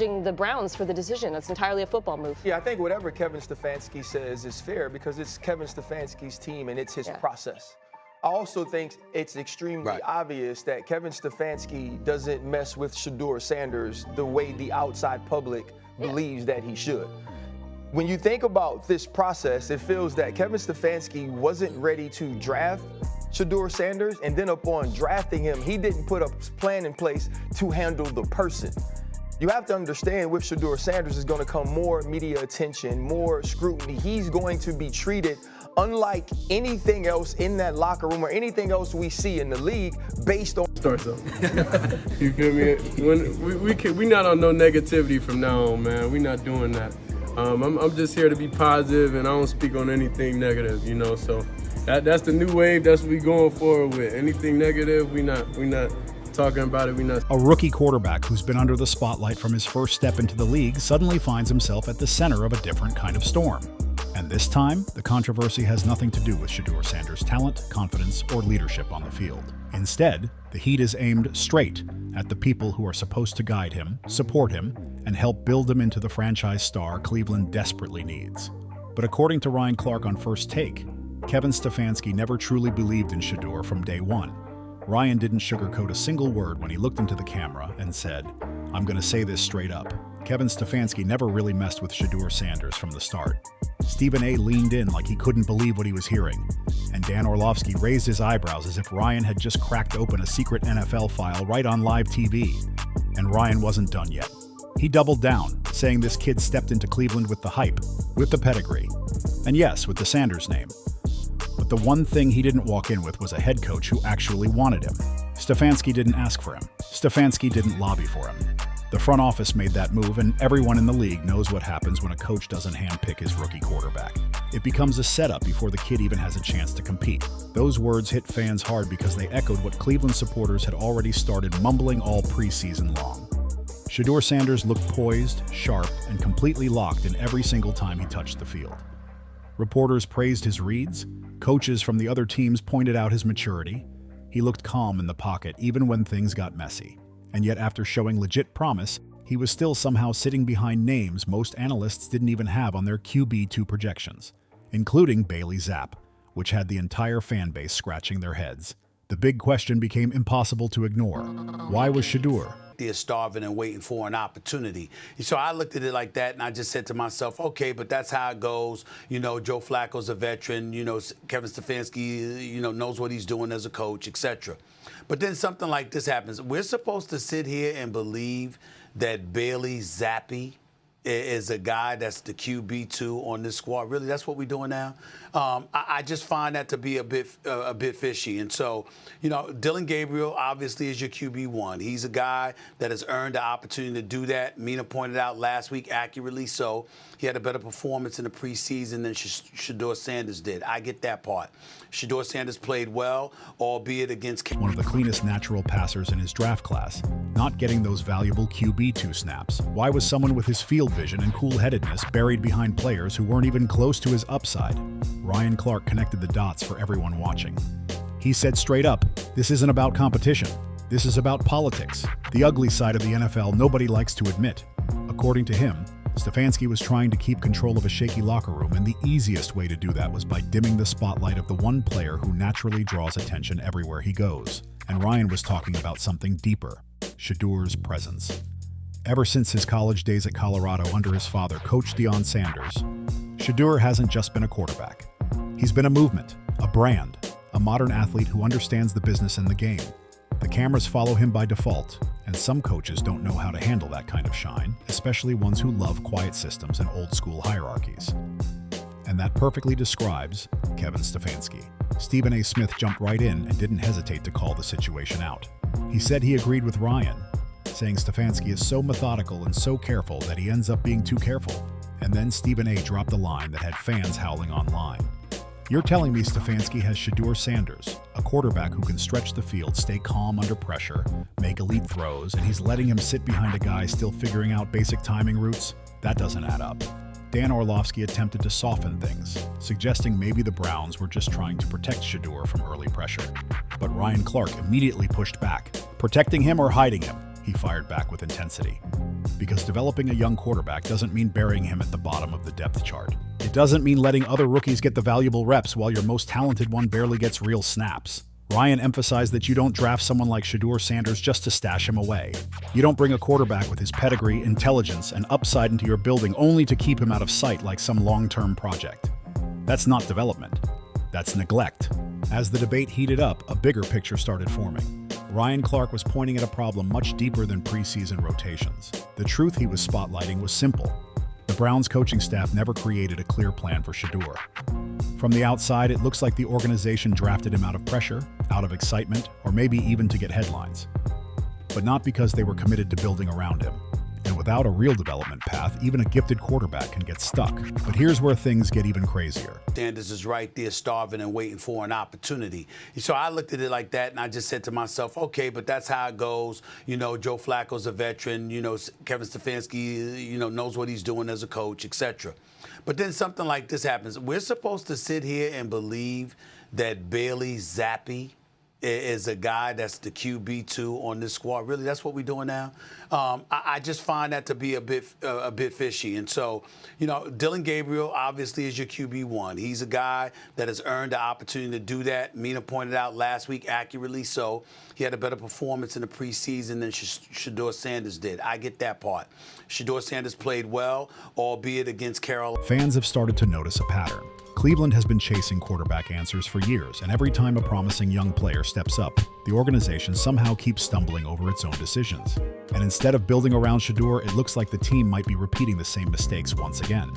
The Browns for the decision. That's entirely a football move. Yeah, I think whatever Kevin Stefanski says is fair because it's Kevin Stefanski's team and it's his process. I also think it's extremely obvious that Kevin Stefanski doesn't mess with Shedeur Sanders the way the outside public believes that he should. When you think about this process, it feels that Kevin Stefanski wasn't ready to draft Shedeur Sanders, and then upon drafting him, he didn't put a plan in place to handle the person. You have to understand with Shedeur Sanders is going to come more media attention, more scrutiny. He's going to be treated unlike anything else in that locker room or anything else we see in the league based on. Starts up. You feel me? When we not on no negativity from now on, man. We not doing that. I'm just here to be positive, and I don't speak on anything negative, you know. So that's the new wave. That's what we going forward with. Anything negative, we not talking about it. A rookie quarterback who's been under the spotlight from his first step into the league suddenly finds himself at the center of a different kind of storm. And this time, the controversy has nothing to do with Shedeur Sanders' talent, confidence, or leadership on the field. Instead, the heat is aimed straight at the people who are supposed to guide him, support him, and help build him into the franchise star Cleveland desperately needs. But according to Ryan Clark on First Take, Kevin Stefanski never truly believed in Shedeur from day one. Ryan didn't sugarcoat a single word when he looked into the camera and said, "I'm going to say this straight up. Kevin Stefanski never really messed with Shedeur Sanders from the start." Stephen A. leaned in like he couldn't believe what he was hearing, and Dan Orlovsky raised his eyebrows as if Ryan had just cracked open a secret NFL file right on live TV. And Ryan wasn't done yet. He doubled down, saying this kid stepped into Cleveland with the hype, with the pedigree, and yes, with the Sanders name. But the one thing he didn't walk in with was a head coach who actually wanted him. Stefanski didn't ask for him. Stefanski didn't lobby for him. The front office made that move, and everyone in the league knows what happens when a coach doesn't handpick his rookie quarterback. It becomes a setup before the kid even has a chance to compete. Those words hit fans hard because they echoed what Cleveland supporters had already started mumbling all preseason long. Shedeur Sanders looked poised, sharp, and completely locked in every single time he touched the field. Reporters praised his reads. Coaches from the other teams pointed out his maturity. He looked calm in the pocket even when things got messy. And yet after showing legit promise, he was still somehow sitting behind names most analysts didn't even have on their QB2 projections, including Bailey Zapp, which had the entire fan base scratching their heads. The big question became impossible to ignore. Why was Shadur? They're starving and waiting for an opportunity. So I looked at it like that, and I just said to myself, okay, but that's how it goes. You know, Joe Flacco's a veteran. You know, Kevin Stefanski, you know, knows what he's doing as a coach, etc. But then something like this happens. We're supposed to sit here and believe that Bailey Zappi is a guy that's the QB2 on this squad. Really, that's what we're doing now. I just find that to be a bit fishy. And so, you know, Dylan Gabriel obviously is your QB1. He's a guy that has earned the opportunity to do that. Mina pointed out last week, accurately so, he had a better performance in the preseason than Shedeur Sanders did. I get that part. Shedeur Sanders played well, albeit against one of the cleanest natural passers in his draft class, not getting those valuable QB2 snaps. Why was someone with his field vision and cool-headedness buried behind players who weren't even close to his upside? Ryan Clark connected the dots for everyone watching. He said straight up, this isn't about competition. This is about politics, the ugly side of the NFL nobody likes to admit. According to him, Stefanski was trying to keep control of a shaky locker room, and the easiest way to do that was by dimming the spotlight of the one player who naturally draws attention everywhere he goes. And Ryan was talking about something deeper, Shedeur's presence. Ever since his college days at Colorado under his father, Coach Deion Sanders, Shedeur hasn't just been a quarterback. He's been a movement, a brand, a modern athlete who understands the business and the game. The cameras follow him by default, and some coaches don't know how to handle that kind of shine, especially ones who love quiet systems and old-school hierarchies. And that perfectly describes Kevin Stefanski. Stephen A. Smith jumped right in and didn't hesitate to call the situation out. He said he agreed with Ryan, saying Stefanski is so methodical and so careful that he ends up being too careful. And then Stephen A. dropped a line that had fans howling online. You're telling me Stefanski has Shedeur Sanders, a quarterback who can stretch the field, stay calm under pressure, make elite throws, and he's letting him sit behind a guy still figuring out basic timing routes? That doesn't add up. Dan Orlovsky attempted to soften things, suggesting maybe the Browns were just trying to protect Shadur from early pressure. But Ryan Clark immediately pushed back. Protecting him or hiding him? he fired back with intensity. Because developing a young quarterback doesn't mean burying him at the bottom of the depth chart. It doesn't mean letting other rookies get the valuable reps while your most talented one barely gets real snaps. Ryan emphasized that you don't draft someone like Shedeur Sanders just to stash him away. You don't bring a quarterback with his pedigree, intelligence, and upside into your building only to keep him out of sight like some long-term project. That's not development. That's neglect. As the debate heated up, a bigger picture started forming. Ryan Clark was pointing at a problem much deeper than preseason rotations. The truth he was spotlighting was simple. The Browns coaching staff never created a clear plan for Shadur. From the outside, it looks like the organization drafted him out of pressure, out of excitement, or maybe even to get headlines. But not because they were committed to building around him. And without a real development path, even a gifted quarterback can get stuck. But here's where things get even crazier. Sanders is right there starving and waiting for an opportunity. So I looked at it like that, and I just said to myself, okay, but that's how it goes. You know, Joe Flacco's a veteran. You know, Kevin Stefanski, you know, knows what he's doing as a coach, etc. But then something like this happens. We're supposed to sit here and believe that Bailey Zappi is a guy that's the QB2 on this squad. Really, that's what we're doing now? I just find that to be a bit fishy. And so, you know, Dylan Gabriel obviously is your QB1. He's a guy that has earned the opportunity to do that. Mina pointed out last week, accurately so. He had a better performance in the preseason than Shedeur Sanders did. I get that part. Shedeur Sanders played well, albeit against Carolina. Fans have started to notice a pattern. Cleveland has been chasing quarterback answers for years, and every time a promising young player steps up, the organization somehow keeps stumbling over its own decisions. And instead of building around Shadur, it looks like the team might be repeating the same mistakes once again.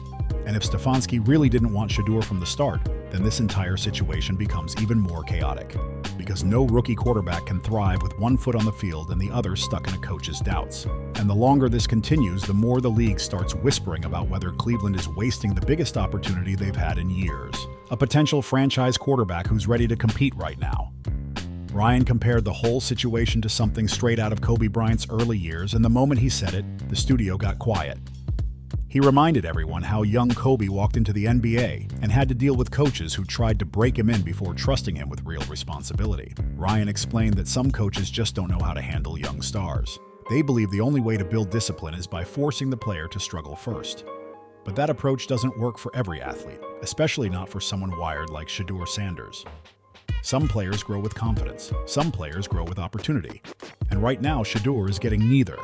And if Stefanski really didn't want Shadur from the start, then this entire situation becomes even more chaotic. Because no rookie quarterback can thrive with one foot on the field and the other stuck in a coach's doubts. And the longer this continues, the more the league starts whispering about whether Cleveland is wasting the biggest opportunity they've had in years. A potential franchise quarterback who's ready to compete right now. Ryan compared the whole situation to something straight out of Kobe Bryant's early years, and the moment he said it, the studio got quiet. He reminded everyone how young Kobe walked into the NBA and had to deal with coaches who tried to break him in before trusting him with real responsibility. Ryan explained that some coaches just don't know how to handle young stars. They believe the only way to build discipline is by forcing the player to struggle first. But that approach doesn't work for every athlete, especially not for someone wired like Shedeur Sanders. Some players grow with confidence, some players grow with opportunity. And right now, Shadur is getting neither.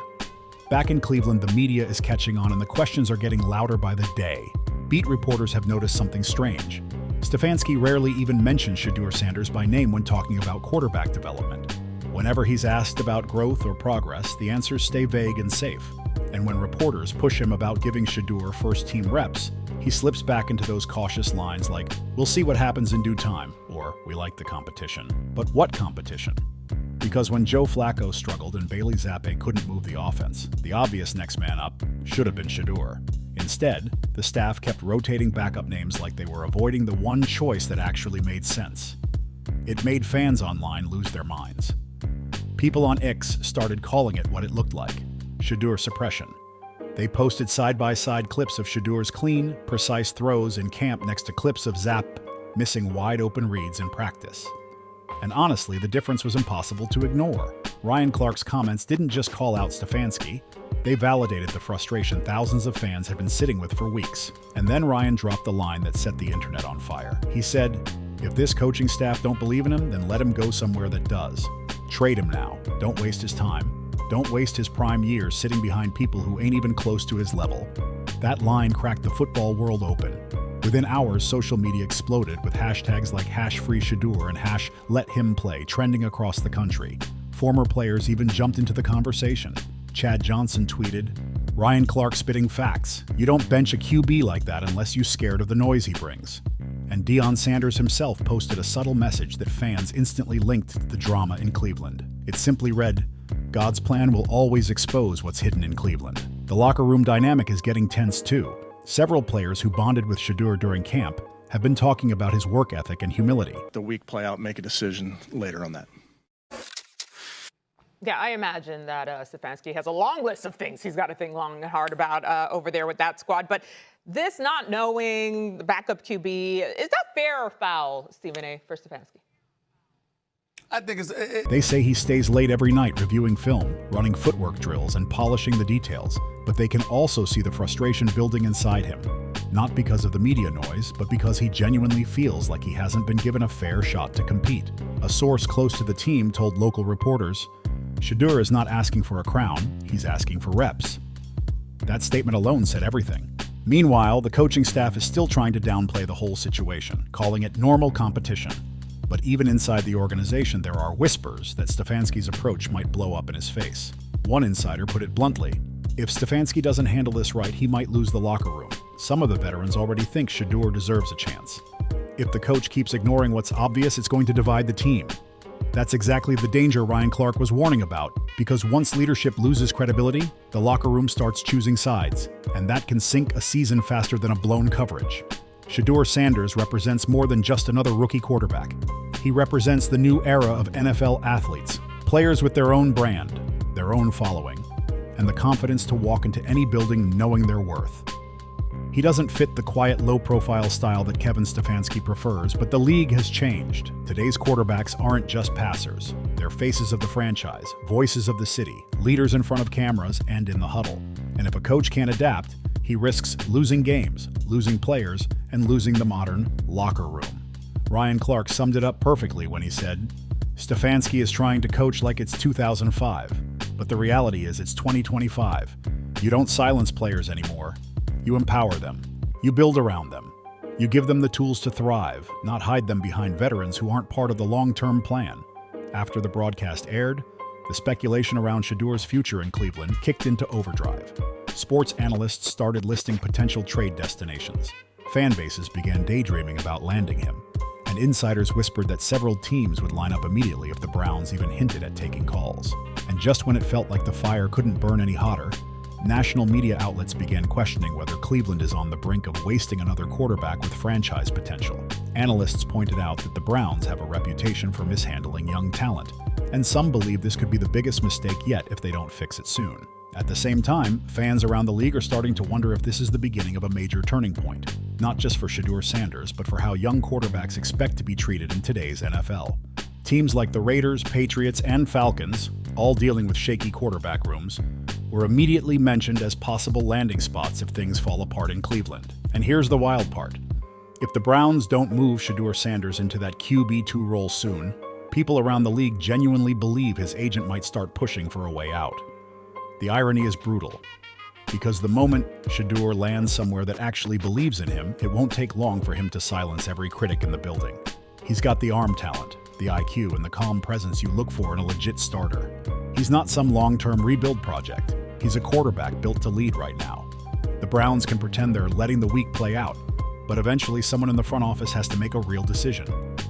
Back in Cleveland, the media is catching on and the questions are getting louder by the day. Beat reporters have noticed something strange. Stefanski rarely even mentions Shedeur Sanders by name when talking about quarterback development. Whenever he's asked about growth or progress, the answers stay vague and safe. And when reporters push him about giving Shadur first-team reps, he slips back into those cautious lines like, "We'll see what happens in due time," or "We like the competition." But what competition? Because when Joe Flacco struggled and Bailey Zappi couldn't move the offense, the obvious next man up should have been Shadur. Instead, the staff kept rotating backup names like they were avoiding the one choice that actually made sense. It made fans online lose their minds. People on X started calling it what it looked like: Shadur suppression. They posted side-by-side clips of Shadur's clean, precise throws in camp next to clips of Zap missing wide-open reads in practice. And honestly, the difference was impossible to ignore. Ryan Clark's comments didn't just call out Stefanski, they validated the frustration thousands of fans had been sitting with for weeks. And then Ryan dropped the line that set the internet on fire. He said, "If this coaching staff don't believe in him, then let him go somewhere that does. Trade him now. Don't waste his time. Don't waste his prime years sitting behind people who ain't even close to his level." That line cracked the football world open. Within hours, social media exploded with hashtags like #FreeShadur and #LetHimPlay trending across the country. Former players even jumped into the conversation. Chad Johnson tweeted, "Ryan Clark spitting facts. You don't bench a QB like that unless you're scared of the noise he brings." And Deion Sanders himself posted a subtle message that fans instantly linked to the drama in Cleveland. It simply read, "God's plan will always expose what's hidden in Cleveland." The locker room dynamic is getting tense too. Several players who bonded with Shadur during camp have been talking about his work ethic and humility. The week play out, make a decision later on that. Yeah, I imagine that Stefanski has a long list of things he's got to think long and hard about over there with that squad. But this not knowing the backup QB, is that fair or foul, Stephen A., for Stefanski? I think it's... They say he stays late every night reviewing film, running footwork drills, and polishing the details, but they can also see the frustration building inside him. Not because of the media noise, but because he genuinely feels like he hasn't been given a fair shot to compete. A source close to the team told local reporters, "Shadur is not asking for a crown, he's asking for reps." That statement alone said everything. Meanwhile, the coaching staff is still trying to downplay the whole situation, calling it normal competition. But even inside the organization, there are whispers that Stefanski's approach might blow up in his face. One insider put it bluntly, if Stefanski doesn't handle this right, he might lose the locker room. Some of the veterans already think Shadur deserves a chance. If the coach keeps ignoring what's obvious, it's going to divide the team. That's exactly the danger Ryan Clark was warning about, because once leadership loses credibility, the locker room starts choosing sides, and that can sink a season faster than a blown coverage. Shedeur Sanders represents more than just another rookie quarterback. He represents the new era of NFL athletes, players with their own brand, their own following, and the confidence to walk into any building knowing their worth. He doesn't fit the quiet, low-profile style that Kevin Stefanski prefers, but the league has changed. Today's quarterbacks aren't just passers. They're faces of the franchise, voices of the city, leaders in front of cameras and in the huddle. And if a coach can't adapt, he risks losing games, losing players, and losing the modern locker room. Ryan Clark summed it up perfectly when he said, "Stefanski is trying to coach like it's 2005, but the reality is it's 2025. You don't silence players anymore. You empower them. You build around them. You give them the tools to thrive, not hide them behind veterans who aren't part of the long-term plan." After the broadcast aired, the speculation around Shedur's future in Cleveland kicked into overdrive. Sports analysts started listing potential trade destinations. Fan bases began daydreaming about landing him, and insiders whispered that several teams would line up immediately if the Browns even hinted at taking calls. And just when it felt like the fire couldn't burn any hotter, national media outlets began questioning whether Cleveland is on the brink of wasting another quarterback with franchise potential. Analysts pointed out that the Browns have a reputation for mishandling young talent, and some believe this could be the biggest mistake yet if they don't fix it soon. At the same time, fans around the league are starting to wonder if this is the beginning of a major turning point, not just for Shedeur Sanders, but for how young quarterbacks expect to be treated in today's NFL. Teams like the Raiders, Patriots, and Falcons, all dealing with shaky quarterback rooms, were immediately mentioned as possible landing spots if things fall apart in Cleveland. And here's the wild part. If the Browns don't move Shedeur Sanders into that QB2 role soon, people around the league genuinely believe his agent might start pushing for a way out. The irony is brutal, because the moment Shadur lands somewhere that actually believes in him, it won't take long for him to silence every critic in the building. He's got the arm talent, the IQ, and the calm presence you look for in a legit starter. He's not some long-term rebuild project. He's a quarterback built to lead right now. The Browns can pretend they're letting the week play out, but eventually someone in the front office has to make a real decision.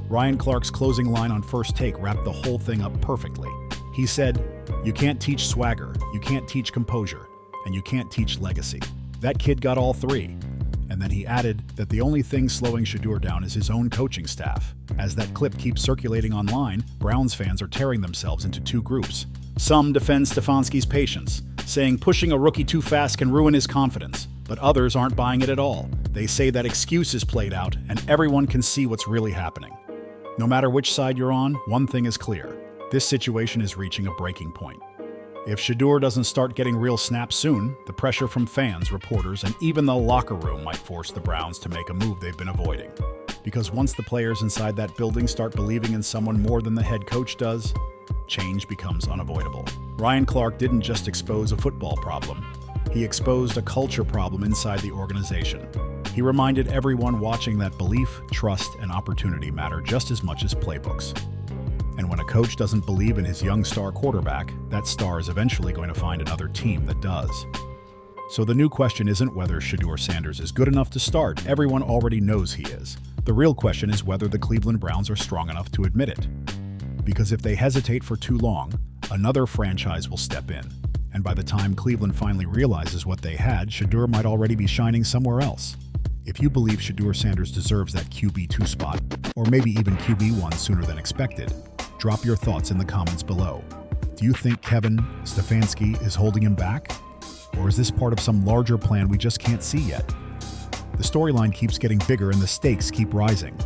Ryan Clark's closing line on First Take wrapped the whole thing up perfectly. He said, "You can't teach swagger, you can't teach composure, and you can't teach legacy." That kid got all three. And then he added that the only thing slowing Shadur down is his own coaching staff. As that clip keeps circulating online, Browns fans are tearing themselves into two groups. Some defend Stefanski's patience, saying pushing a rookie too fast can ruin his confidence. But others aren't buying it at all. They say that excuse is played out and everyone can see what's really happening. No matter which side you're on, one thing is clear. This situation is reaching a breaking point. If Shadur doesn't start getting real snaps soon, the pressure from fans, reporters, and even the locker room might force the Browns to make a move they've been avoiding. Because once the players inside that building start believing in someone more than the head coach does, change becomes unavoidable. Ryan Clark didn't just expose a football problem. He exposed a culture problem inside the organization. He reminded everyone watching that belief, trust, and opportunity matter just as much as playbooks. And when a coach doesn't believe in his young star quarterback, that star is eventually going to find another team that does. So the new question isn't whether Shedeur Sanders is good enough to start. Everyone already knows he is. The real question is whether the Cleveland Browns are strong enough to admit it. Because if they hesitate for too long, another franchise will step in. And by the time Cleveland finally realizes what they had, Shadur might already be shining somewhere else. If you believe Shedeur Sanders deserves that QB2 spot, or maybe even QB1 sooner than expected, drop your thoughts in the comments below. Do you think Kevin Stefanski is holding him back? Or is this part of some larger plan we just can't see yet? The storyline keeps getting bigger and the stakes keep rising.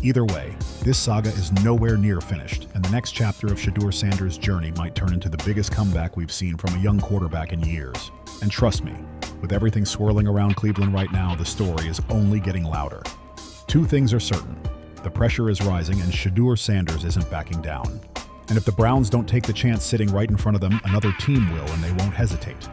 Either way, this saga is nowhere near finished, and the next chapter of Shedeur Sanders' journey might turn into the biggest comeback we've seen from a young quarterback in years. And trust me, with everything swirling around Cleveland right now, the story is only getting louder. Two things are certain. The pressure is rising, and Shedeur Sanders isn't backing down. And if the Browns don't take the chance sitting right in front of them, another team will, and they won't hesitate.